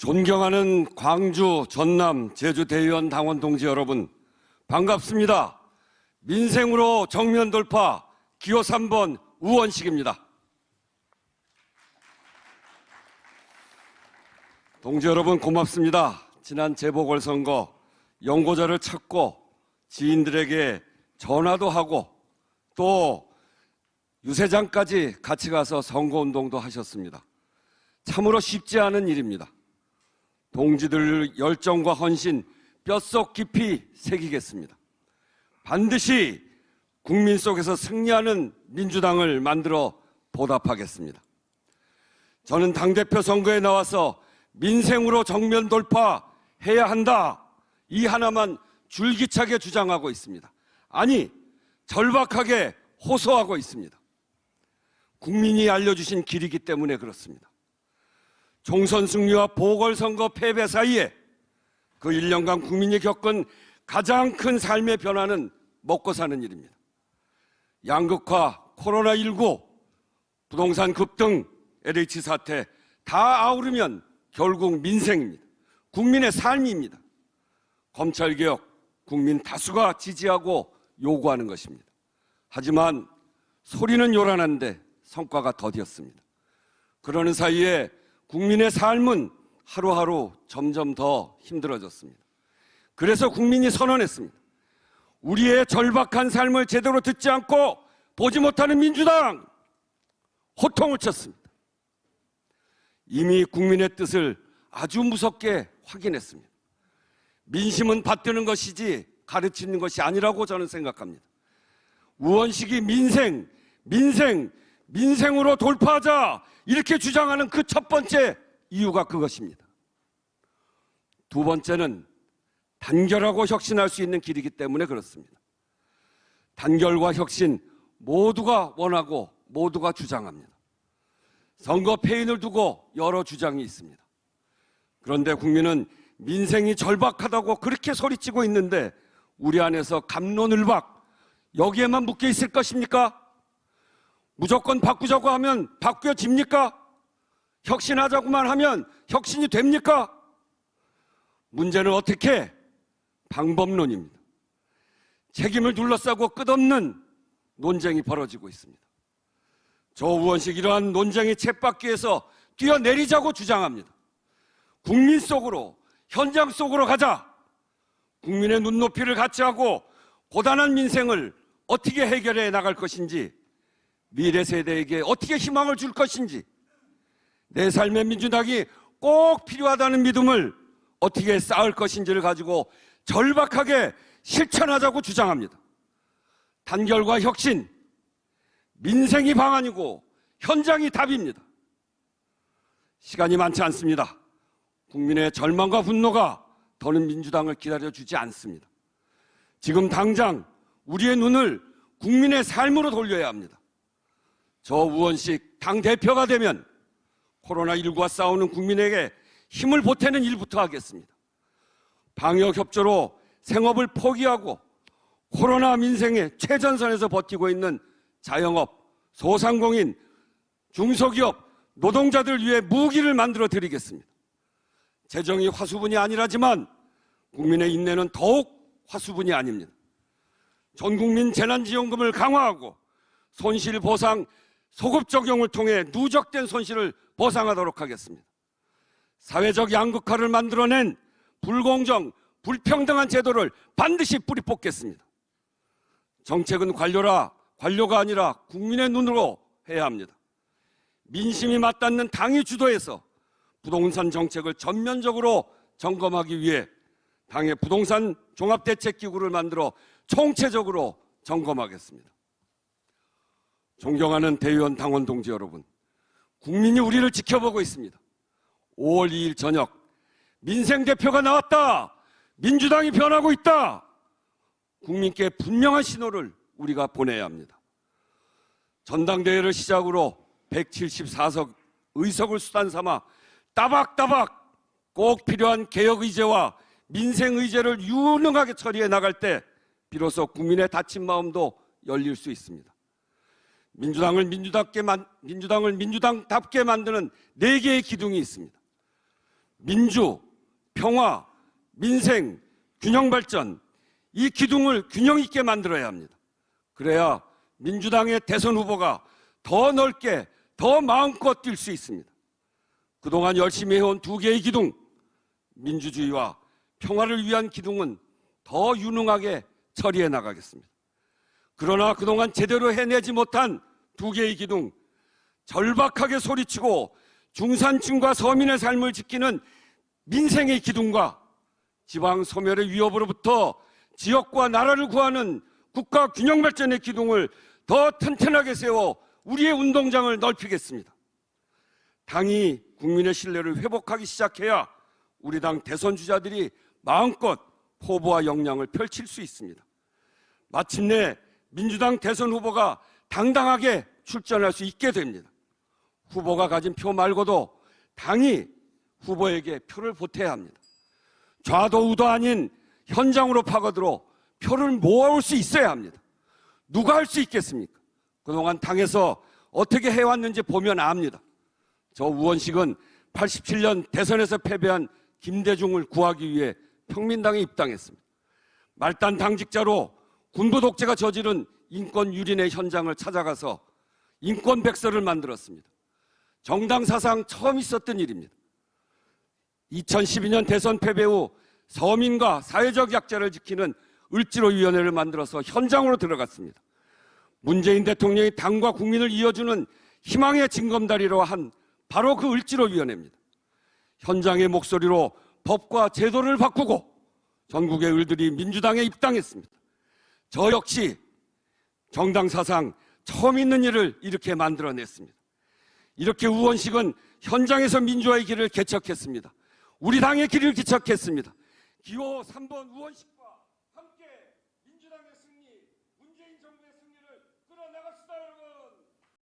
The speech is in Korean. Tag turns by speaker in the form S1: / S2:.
S1: 존경하는 광주, 전남, 제주 대의원 당원 동지 여러분, 반갑습니다. 민생으로 정면 돌파 기호 3번 우원식입니다. 동지 여러분 고맙습니다. 지난 재보궐선거 연고자를 찾고 지인들에게 전화도 하고 또 유세장까지 같이 가서 선거운동도 하셨습니다. 참으로 쉽지 않은 일입니다. 동지들 열정과 헌신 뼛속 깊이 새기겠습니다. 반드시 국민 속에서 승리하는 민주당을 만들어 보답하겠습니다. 저는 당대표 선거에 나와서 민생으로 정면 돌파해야 한다, 이 하나만 줄기차게 주장하고 있습니다. 아니, 절박하게 호소하고 있습니다. 국민이 알려주신 길이기 때문에 그렇습니다. 총선 승리와 보궐선거 패배 사이에 그 1년간 국민이 겪은 가장 큰 삶의 변화는 먹고 사는 일입니다. 양극화, 코로나19, 부동산 급등, LH 사태 다 아우르면 결국 민생입니다. 국민의 삶입니다. 검찰개혁, 국민 다수가 지지하고 요구하는 것입니다. 하지만 소리는 요란한데 성과가 더디었습니다. 그러는 사이에 국민의 삶은 하루하루 점점 더 힘들어졌습니다. 그래서 국민이 선언했습니다. 우리의 절박한 삶을 제대로 듣지 않고 보지 못하는 민주당, 호통을 쳤습니다. 이미 국민의 뜻을 아주 무섭게 확인했습니다. 민심은 받드는 것이지 가르치는 것이 아니라고 저는 생각합니다. 우원식이 민생으로 돌파하자 이렇게 주장하는 그 첫 번째 이유가 그것입니다. 두 번째는 단결하고 혁신할 수 있는 길이기 때문에 그렇습니다. 단결과 혁신 모두가 원하고 모두가 주장합니다. 선거 패인을 두고 여러 주장이 있습니다. 그런데 국민은 민생이 절박하다고 그렇게 소리치고 있는데 우리 안에서 갑론을박 여기에만 묶여 있을 것입니까? 무조건 바꾸자고 하면 바뀌어집니까? 혁신하자고만 하면 혁신이 됩니까? 문제는 어떻게? 방법론입니다. 책임을 둘러싸고 끝없는 논쟁이 벌어지고 있습니다. 저 우원식 이러한 논쟁의 쳇바퀴에서 뛰어내리자고 주장합니다. 국민 속으로, 현장 속으로 가자. 국민의 눈높이를 같이 하고 고단한 민생을 어떻게 해결해 나갈 것인지, 미래 세대에게 어떻게 희망을 줄 것인지, 내 삶의 민주당이 꼭 필요하다는 믿음을 어떻게 쌓을 것인지를 가지고 절박하게 실천하자고 주장합니다. 단결과 혁신, 민생이 방안이고 현장이 답입니다. 시간이 많지 않습니다. 국민의 절망과 분노가 더는 민주당을 기다려주지 않습니다. 지금 당장 우리의 눈을 국민의 삶으로 돌려야 합니다. 저 우원식 당대표가 되면 코로나19와 싸우는 국민에게 힘을 보태는 일부터 하겠습니다. 방역협조로 생업을 포기하고 코로나 민생의 최전선에서 버티고 있는 자영업, 소상공인, 중소기업, 노동자들 위해 무기를 만들어 드리겠습니다. 재정이 화수분이 아니라지만 국민의 인내는 더욱 화수분이 아닙니다. 전국민 재난지원금을 강화하고 손실보상 소급 적용을 통해 누적된 손실을 보상하도록 하겠습니다. 사회적 양극화를 만들어낸 불공정, 불평등한 제도를 반드시 뿌리 뽑겠습니다. 정책은 관료가 아니라 국민의 눈으로 해야 합니다. 민심이 맞닿는 당이 주도해서 부동산 정책을 전면적으로 점검하기 위해 당의 부동산 종합대책기구를 만들어 총체적으로 점검하겠습니다. 존경하는 대의원 당원 동지 여러분, 국민이 우리를 지켜보고 있습니다. 5월 2일 저녁 민생대표가 나왔다, 민주당이 변하고 있다, 국민께 분명한 신호를 우리가 보내야 합니다. 전당대회를 시작으로 174석 의석을 수단 삼아 따박따박 꼭 필요한 개혁의제와 민생의제를 유능하게 처리해 나갈 때 비로소 국민의 다친 마음도 열릴 수 있습니다. 민주당을 민주당답게 만드는 4개의 기둥이 있습니다. 민주, 평화, 민생, 균형발전, 이 기둥을 균형 있게 만들어야 합니다. 그래야 민주당의 대선 후보가 더 넓게, 더 마음껏 뛸 수 있습니다. 그동안 열심히 해온 두 개의 기둥, 민주주의와 평화를 위한 기둥은 더 유능하게 처리해 나가겠습니다. 그러나 그동안 제대로 해내지 못한 두 개의 기둥, 절박하게 소리치고 중산층과 서민의 삶을 지키는 민생의 기둥과 지방 소멸의 위협으로부터 지역과 나라를 구하는 국가 균형 발전의 기둥을 더 튼튼하게 세워 우리의 운동장을 넓히겠습니다. 당이 국민의 신뢰를 회복하기 시작해야 우리 당 대선 주자들이 마음껏 포부와 역량을 펼칠 수 있습니다. 마침내 민주당 대선 후보가 당당하게 출전할 수 있게 됩니다. 후보가 가진 표 말고도 당이 후보에게 표를 보태야 합니다. 좌도 우도 아닌 현장으로 파고들어 표를 모아올 수 있어야 합니다. 누가 할 수 있겠습니까? 그동안 당에서 어떻게 해왔는지 보면 압니다. 저 우원식은 87년 대선에서 패배한 김대중을 구하기 위해 평민당에 입당했습니다. 말단 당직자로 군부 독재가 저지른 인권 유린의 현장을 찾아가서 인권 백서를 만들었습니다. 정당 사상 처음 있었던 일입니다. 2012년 대선 패배 후 서민과 사회적 약자를 지키는 을지로위원회를 만들어서 현장으로 들어갔습니다. 문재인 대통령이 당과 국민을 이어주는 희망의 징검다리로 한 바로 그 을지로위원회입니다. 현장의 목소리로 법과 제도를 바꾸고 전국의 을들이 민주당에 입당했습니다. 저 역시 정당 사상 처음 있는 일을 이렇게 만들어냈습니다. 이렇게 우원식은 현장에서 민주화의 길을 개척했습니다. 우리 당의 길을 개척했습니다. 기호 3번 우원식과